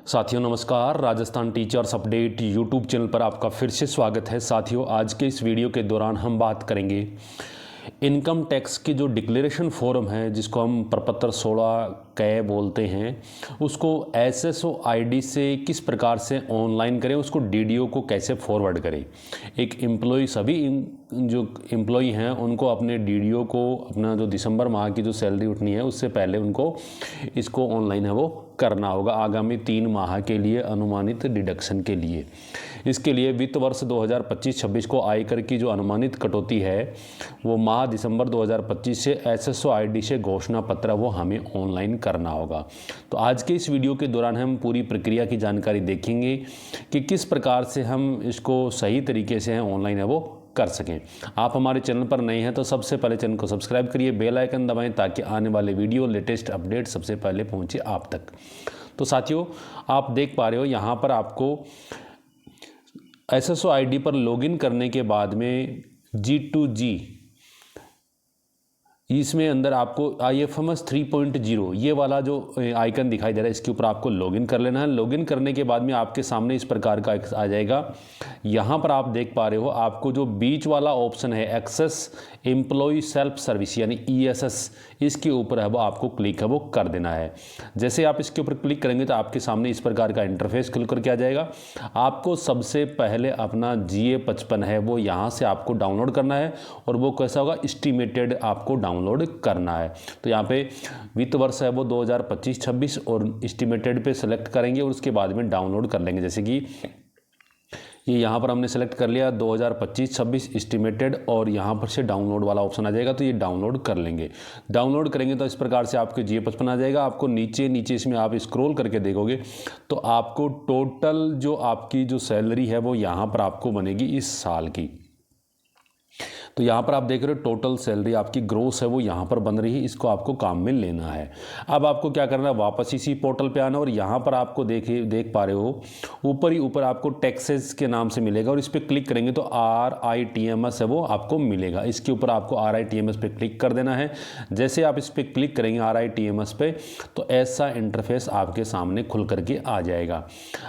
साथियों नमस्कार। Rajasthan teachers update YouTube channel पर आपका फिर से स्वागत है। साथियों आज के इस वीडियो के दौरान हम बात करेंगे इनकम टैक्स की जो डिक्लेरेशन फॉर्म है, जिसको हम प्रपत्र 16 कै बोलते हैं, उसको एसएसओ आईडी से किस प्रकार से ऑनलाइन करें, उसको डीडीओ को कैसे फॉरवर्ड करें। एक एम्प्लॉय, सभी जो एम्प्लॉय हैं उनको अपने डीडीओ को अपना जो दिसंबर माह की जो सैलरी उठनी है उससे पहले उनको इसको ऑनलाइन है वो करना होगा, आगामी 3 माह के लिए अनुमानित डिडक्शन के लिए। इसके लिए वित्त वर्ष 2025-26 को आयकर की जो अनुमानित कटौती है वो माह दिसंबर 2025 से एसएसओ आईडी से घोषणा पत्र वो हमें ऑनलाइन करना होगा। तो आज के इस वीडियो के दौरान हम पूरी प्रक्रिया की जानकारी देखेंगे कि किस प्रकार से हम इसको सही तरीके से ऑनलाइन है वो कर सकें। आप हमारे चैनल पर नए हैं तो सबसे पहले चैनल को सब्सक्राइब करिए, बेल आइकन दबाएं ताकि आने वाले वीडियो लेटेस्ट अपडेट सबसे पहले पहुंचे आप तक। तो साथियों आप देख पा रहे हो यहाँ पर आपको एसएसओ आईडी पर लॉगिन करने के बाद में G2G इसमें अंदर आपको IFMS 3.0 ये वाला जो आइकन दिखाई दे रहा है, इसके ऊपर आपको लॉगिन कर लेना है। लॉगिन करने के बाद में आपके सामने इस प्रकार का आ जाएगा। यहाँ पर आप देख पा रहे हो आपको जो बीच वाला ऑप्शन है एक्सेस एम्प्लॉय सेल्फ सर्विस यानी ESS, इसके ऊपर है वो आपको क्लिक है वो कर देना है। जैसे आप इसके ऊपर क्लिक करेंगे तो आपके सामने इस प्रकार का इंटरफेस खुल करके आ जाएगा। आपको सबसे पहले अपना GA55 है वो यहाँ से आपको डाउनलोड करना है और वो कैसा होगा, एस्टिमेटेड आपको डाउनलोड करना है। तो यहाँ पे वित्त वर्ष है वो 2025-26 और एस्टिमेटेड पे सेलेक्ट करेंगे और उसके बाद में डाउनलोड कर लेंगे। जैसे कि ये यहाँ पर हमने सेलेक्ट कर लिया 2025-26 एस्टिमेटेड और यहाँ पर से डाउनलोड वाला ऑप्शन आ जाएगा, तो ये डाउनलोड कर लेंगे। डाउनलोड करेंगे तो इस प्रकार से आपके GA55 आ जाएगा। आपको नीचे इसमें आप स्क्रॉल करके देखोगे तो आपको टोटल जो आपकी जो सैलरी है वो यहाँ पर आपको बनेगी इस साल की। तो यहाँ पर आप देख रहे हो टोटल सैलरी आपकी ग्रोस है वो यहाँ पर बन रही है, इसको आपको काम में लेना है। अब आपको क्या करना है, वापस इसी पोर्टल पे आना और यहाँ पर आपको देख पा रहे हो ऊपर ही ऊपर आपको टैक्सेस के नाम से मिलेगा और इस पर क्लिक करेंगे तो RITMS है वो आपको मिलेगा। इसके ऊपर आपको RITMS पे क्लिक कर देना है। जैसे आप इस पर क्लिक करेंगे RITMS पे तो ऐसा इंटरफेस आपके सामने खुल करके आ जाएगा।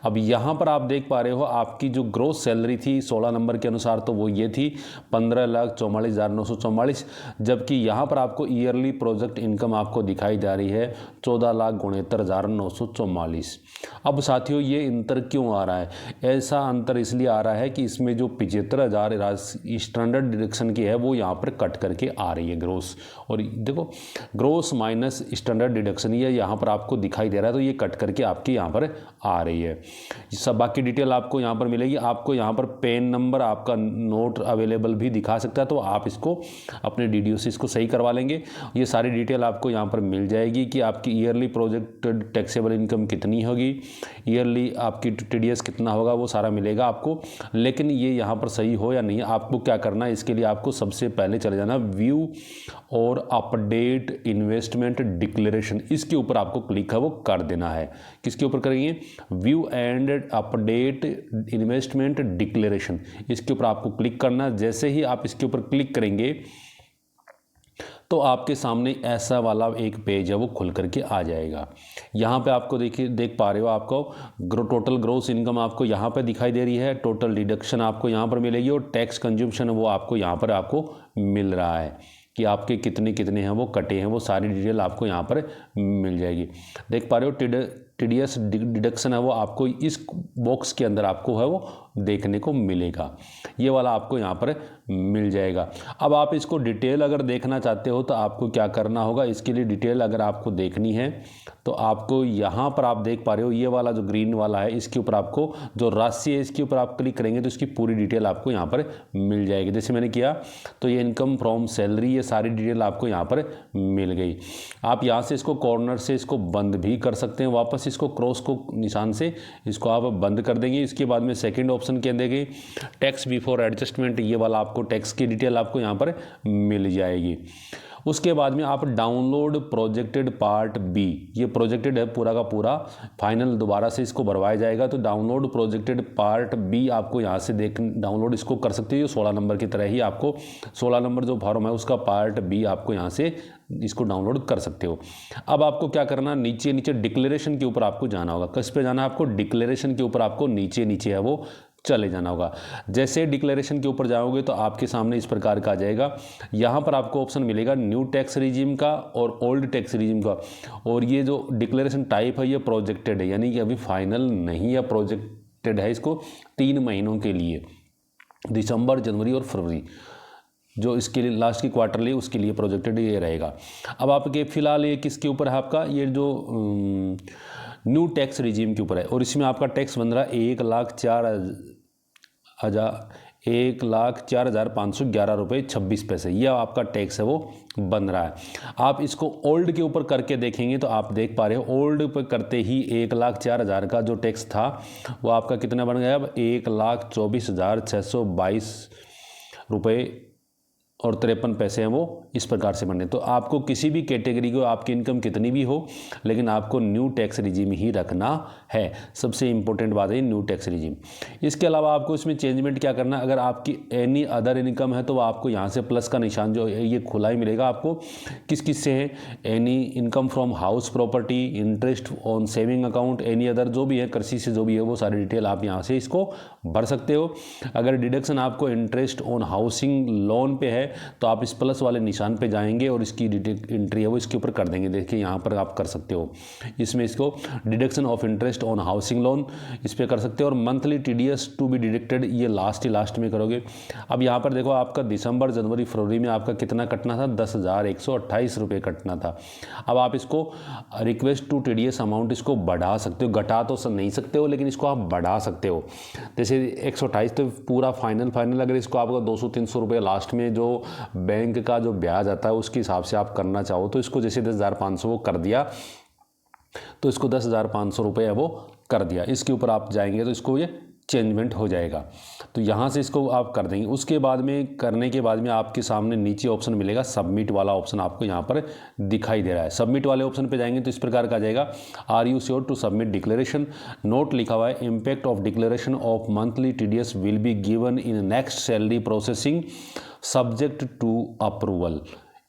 अब यहाँ पर आप देख पा रहे हो आपकी जो ग्रोस सैलरी थी 16 नंबर के अनुसार तो वो ये थी 15,44,944, जबकि यहाँ पर आपको ईयरली प्रोजेक्ट इनकम आपको दिखाई जा रही है 14,69,944। अब साथियों ये अंतर क्यों आ रहा है? ऐसा अंतर इसलिए आ रहा है कि इसमें जो 75,000 स्टैंडर्ड डिडक्शन की है वो यहाँ पर कट करके आ रही है ग्रोस, और देखो ग्रोस माइनस स्टैंडर्ड डिडक्शन ये यहाँ पर आपको दिखाई दे रहा है, तो ये कट करके आपकी यहाँ पर आ रही है। सब बाकी डिटेल आपको यहाँ पर मिलेगी। आपको यहाँ पर पेन नंबर आपका नोट अवेलेबल भी दिखा सकता है, तो आप इसको अपने डीडीओ से इसको सही करवा लेंगे। ये सारी डिटेल आपको यहाँ पर मिल जाएगी कि आपकी ईयरली प्रोजेक्टेड टैक्सेबल इनकम कितनी होगी, ईयरली आपकी TDS कितना होगा, वो सारा मिलेगा आपको। लेकिन ये यहाँ पर सही हो या नहीं, आपको क्या करना है, इसके लिए आपको सबसे पहले चले जाना व्यू और अपडेट इन्वेस्टमेंट डिक्लेरेशन, इसके ऊपर आपको क्लिक है वो कर देना है। किसके ऊपर करेंगे? View and update investment declaration, इसके ऊपर आपको क्लिक करना। जैसे ही आप इसके ऊपर क्लिक करेंगे तो आपके सामने ऐसा वाला एक पेज है वो खुल करके आ जाएगा। यहाँ पे आपको देख पा रहे हो आपको टोटल ग्रोस इनकम आपको यहाँ पे दिखाई दे रही है, टोटल डिडक्शन आपको यहाँ पर मिलेगी और टैक्स कंज्यूमशन वो आपको यहाँ पर आपको मिल रहा है कि आपके कितने कितने हैं वो कटे हैं, वो सारी डिटेल आपको यहाँ पर मिल जाएगी। देख पा रहे हो TDS डिडक्शन है वो आपको इस बॉक्स के अंदर आपको है वो देखने को मिलेगा, ये वाला आपको यहाँ पर मिल जाएगा। अब आप इसको डिटेल अगर देखना चाहते हो तो आपको क्या करना होगा, इसके लिए डिटेल अगर आपको देखनी है तो आपको यहाँ पर आप देख पा रहे हो ये वाला जो ग्रीन वाला है, इसके ऊपर आपको जो राशि है इसके ऊपर आप क्लिक करेंगे तो इसकी पूरी डिटेल आपको यहाँ पर मिल जाएगी। जैसे मैंने किया तो ये इनकम फ्रॉम सैलरी, ये सारी डिटेल आपको यहाँ पर मिल गई। आप यहाँ से इसको कॉर्नर से इसको बंद भी कर सकते हैं, वापस इसको क्रॉस को निशान से इसको आप बंद कर देंगे। इसके बाद में सेकंड ऑप्शन के अंदर टैक्स बिफोर एडजस्टमेंट, ये वाला आपको टैक्स की डिटेल आपको यहाँ पर मिल जाएगी। उसके बाद में आप डाउनलोड प्रोजेक्टेड पार्ट बी, ये प्रोजेक्टेड है पूरा का पूरा, फाइनल दोबारा से इसको भरवाया जाएगा। तो डाउनलोड प्रोजेक्टेड पार्ट बी आपको यहाँ से डाउनलोड इसको कर सकते हो। 16 नंबर की तरह ही आपको 16 नंबर जो फॉर्म है उसका पार्ट बी आपको यहाँ से इसको डाउनलोड कर सकते हो। अब आपको क्या करना, नीचे नीचे डिक्लेरेशन के ऊपर आपको जाना होगा। किस पे जाना है आपको, डिक्लेरेशन के ऊपर आपको नीचे नीचे है वो चले जाना होगा। जैसे डिक्लेरेशन के ऊपर जाओगे तो आपके सामने इस प्रकार का आ जाएगा। यहाँ पर आपको ऑप्शन मिलेगा न्यू टैक्स रिजीम का और ओल्ड टैक्स रिजीम का। और ये जो डिक्लेरेशन टाइप है ये प्रोजेक्टेड है, यानी कि अभी फाइनल नहीं है, प्रोजेक्टेड है इसको 3 महीनों के लिए, दिसंबर, जनवरी और फरवरी, जो इसके लिए लास्ट की क्वार्टरली उसके लिए प्रोजेक्टेड ये रहेगा। अब आपके फिलहाल ये किसके ऊपर है आपका, ये जो न्यू टैक्स रिजीम के ऊपर है, और इसमें आपका टैक्स बन रहा है 1,04,511 रुपये 26 पैसे, यह आपका टैक्स है वो बन रहा है। आप इसको ओल्ड के ऊपर करके देखेंगे तो आप देख पा रहे हो ओल्ड पर करते ही 1,04,000 का जो टैक्स था वो आपका कितना बन गया, अब 1,24,622 रुपये और 53 पैसे हैं वो इस प्रकार से बने। तो आपको किसी भी कैटेगरी को, आपकी इनकम कितनी भी हो, लेकिन आपको न्यू टैक्स रिजीम ही रखना है। सबसे इंपॉर्टेंट बात है न्यू टैक्स रिजीम। इसके अलावा आपको इसमें चेंजमेंट क्या करना है, अगर आपकी एनी अदर इनकम है तो आपको यहाँ से प्लस का निशान जो है ये खुला ही मिलेगा आपको। किस किस से है, any income from house property, interest on saving account, any other जो भी है, कृषि से जो भी है वो सारी डिटेल आप यहाँ से इसको भर सकते हो। अगर डिडक्शन आपको इंटरेस्ट ऑन हाउसिंग लोन पे है तो आप इस प्लस वाले निशान पे जाएंगे और इसकी एंट्री है वो इसके ऊपर कर देंगे। देखिए यहाँ पर आप कर सकते हो, इसमें इसको deduction of interest on housing loan इस पर कर सकते हो। और monthly TDS to be deducted ये लास्ट में करोगे। अब यहाँ पर देखो आपका दिसंबर, जनवरी, फरवरी में आपका कितना कटना था, 10,128 रुपये कटना था। अब आप इसको रिक्वेस्ट टू टीडीएस अमाउंट इसको बढ़ा सकते हो, घटा तो नहीं सकते हो लेकिन इसको आप बढ़ा सकते हो। जैसे 128 तो पूरा फाइनल, अगर इसको आपका 200-300 रुपये लास्ट में जो बैंक का जो ब्याज आता है उसके हिसाब से आप करना चाहो तो इसको जैसे 10,500 वो कर दिया, तो इसको 10,500 रुपये है वो कर दिया। इसके ऊपर आप जाएंगे तो इसको ये चेंजमेंट हो जाएगा। तो यहाँ से इसको आप कर देंगे। उसके बाद में करने के बाद में आपके सामने नीचे ऑप्शन मिलेगा सबमिट वाला ऑप्शन, आपको यहाँ पर दिखाई दे रहा है। सबमिट वाले ऑप्शन पे जाएंगे तो इस प्रकार का आ जाएगा, are you sure to submit declaration, note लिखा हुआ है, impact of declaration of monthly TDS will be given in next salary processing subject to approval.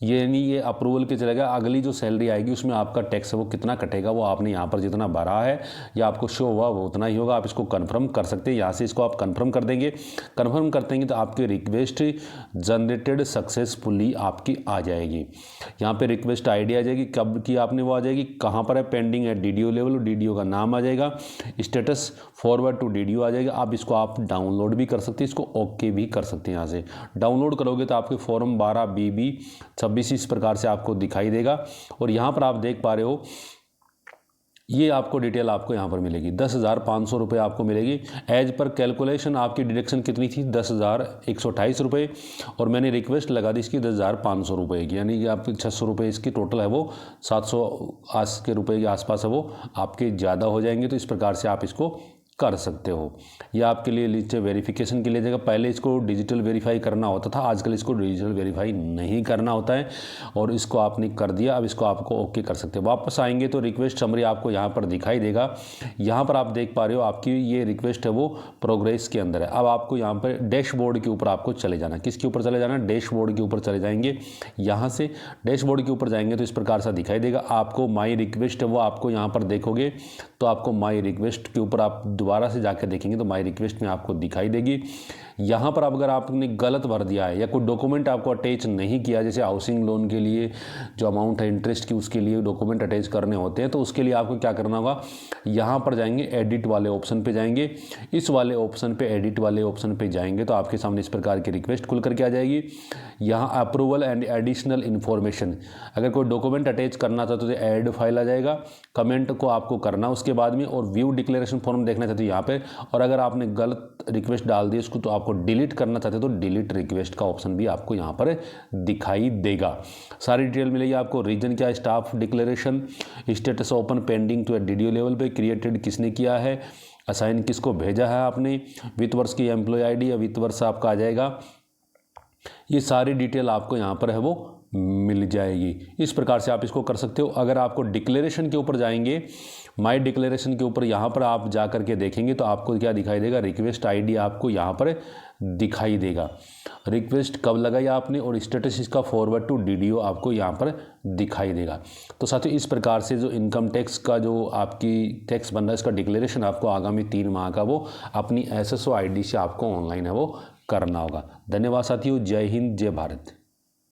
यानी ये अप्रूवल के चलेगा, अगली जो सैलरी आएगी उसमें आपका टैक्स है वो कितना कटेगा, वो आपने यहाँ पर जितना भरा है या आपको शो हुआ वो उतना ही होगा। आप इसको कंफर्म कर सकते हैं, यहाँ से इसको आप कंफर्म कर देंगे। कंफर्म कर देंगे तो आपकी रिक्वेस्ट जनरेटेड सक्सेसफुली आपकी आ जाएगी। यहाँ पे रिक्वेस्ट आईडी आ जाएगी, कब की आपने वो आ जाएगी, कहाँ पर है, पेंडिंग है डीडीओ लेवल, डीडीओ का नाम आ जाएगा, स्टेटस फॉरवर्ड टू डीडीओ आ जाएगा। आप इसको आप डाउनलोड भी कर सकते हैं, इसको ओके भी कर सकते हैं। यहाँ से डाउनलोड करोगे तो आपके फॉर्म 12 BB 26 इस प्रकार से आपको दिखाई देगा। और यहाँ पर आप देख पा रहे हो ये आपको डिटेल आपको यहाँ पर मिलेगी, 10,500 रुपये आपको मिलेगी। एज पर कैलकुलेशन आपकी डिडक्शन कितनी थी, 10,128 रुपये, और मैंने रिक्वेस्ट लगा दी इसकी 10,500 रुपये की, यानी कि आपकी 600 रुपये इसकी टोटल है वो 700 के रुपये के आसपास है वो आपके ज़्यादा हो जाएंगे। तो इस प्रकार से आप इसको कर सकते हो। यह आपके लिए नीचे वेरिफिकेशन के लिए जगह, पहले इसको डिजिटल वेरीफाई करना होता था, आजकल इसको डिजिटल वेरीफाई नहीं करना होता है और इसको आपने कर दिया। अब इसको आपको ओके कर सकते हो। वापस आएंगे तो रिक्वेस्ट समरी आपको यहाँ पर दिखाई देगा। यहाँ पर आप देख पा रहे हो आपकी ये रिक्वेस्ट है वो प्रोग्रेस के अंदर है। अब आपको यहाँ पर डैशबोर्ड के ऊपर आपको चले जाना, किसके ऊपर चले जाना, डैशबोर्ड के ऊपर चले जाएंगे। यहाँ से डैशबोर्ड के ऊपर जाएंगे तो इस प्रकार से दिखाई देगा आपको माई रिक्वेस्ट है वो आपको यहाँ पर देखोगे तो आपको माई रिक्वेस्ट के ऊपर आप दोबारा से जाकर देखेंगे तो माई रिक्वेस्ट में आपको दिखाई देगी। यहाँ पर अगर आपने गलत भर दिया है या कोई डॉक्यूमेंट आपको अटैच नहीं किया, जैसे हाउसिंग लोन के लिए जो अमाउंट है इंटरेस्ट की उसके लिए डॉक्यूमेंट अटैच करने होते हैं, तो उसके लिए आपको क्या करना होगा, यहाँ पर जाएंगे एडिट वाले ऑप्शन पे जाएंगे। इस वाले ऑप्शन पे एडिट वाले ऑप्शन पे जाएंगे तो आपके सामने इस प्रकार की रिक्वेस्ट खुल करके आ जाएगी। यहाँ अप्रूवल एंड एडिशनल इन्फॉर्मेशन, अगर कोई डॉक्यूमेंट अटैच करना चाहते तो ऐड फाइल आ जाएगा, कमेंट को आपको करना उसके बाद में, और व्यू डिक्लेरेशन फॉर्म देखना चाहते हो यहाँ पे, और अगर आपने गलत रिक्वेस्ट डाल दी उसको तो आपको डिलीट करना चाहते तो डिलीट रिक्वेस्ट का ऑप्शन भी आपको यहाँ पर दिखाई देगा। सारी डिटेल मिलेगी आपको। रीजन क्या है, staff declaration, status open pending to DDO level पे, क्रिएटेड किसने किया है, असाइन किसको भेजा है आपने, वित्त वर्ष की एम्प्लॉय आईडी या वित्त वर्ष आपका आ जाएगा। ये सारी डिटेल आपको यहाँ पर है वो मिल जाएगी। इस प्रकार से आप इसको कर सकते हो। अगर आपको डिक्लेरेशन के ऊपर जाएंगे, माय डिक्लेरेशन के ऊपर यहाँ पर आप जा करके देखेंगे तो आपको क्या दिखाई देगा, रिक्वेस्ट आईडी आपको यहाँ पर दिखाई देगा। रिक्वेस्ट कब लगाई आपने और स्टेटस इसका फॉरवर्ड टू डीडीओ आपको यहाँ पर दिखाई देगा। तो साथियों इस प्रकार से जो इनकम टैक्स का जो आपकी टैक्स बन रहा है इसका डिक्लेरेशन आपको आगामी 3 माह का वो अपनी SSO आईडी से आपको ऑनलाइन है वो करना होगा। धन्यवाद साथियों। जय हिंद, जय भारत।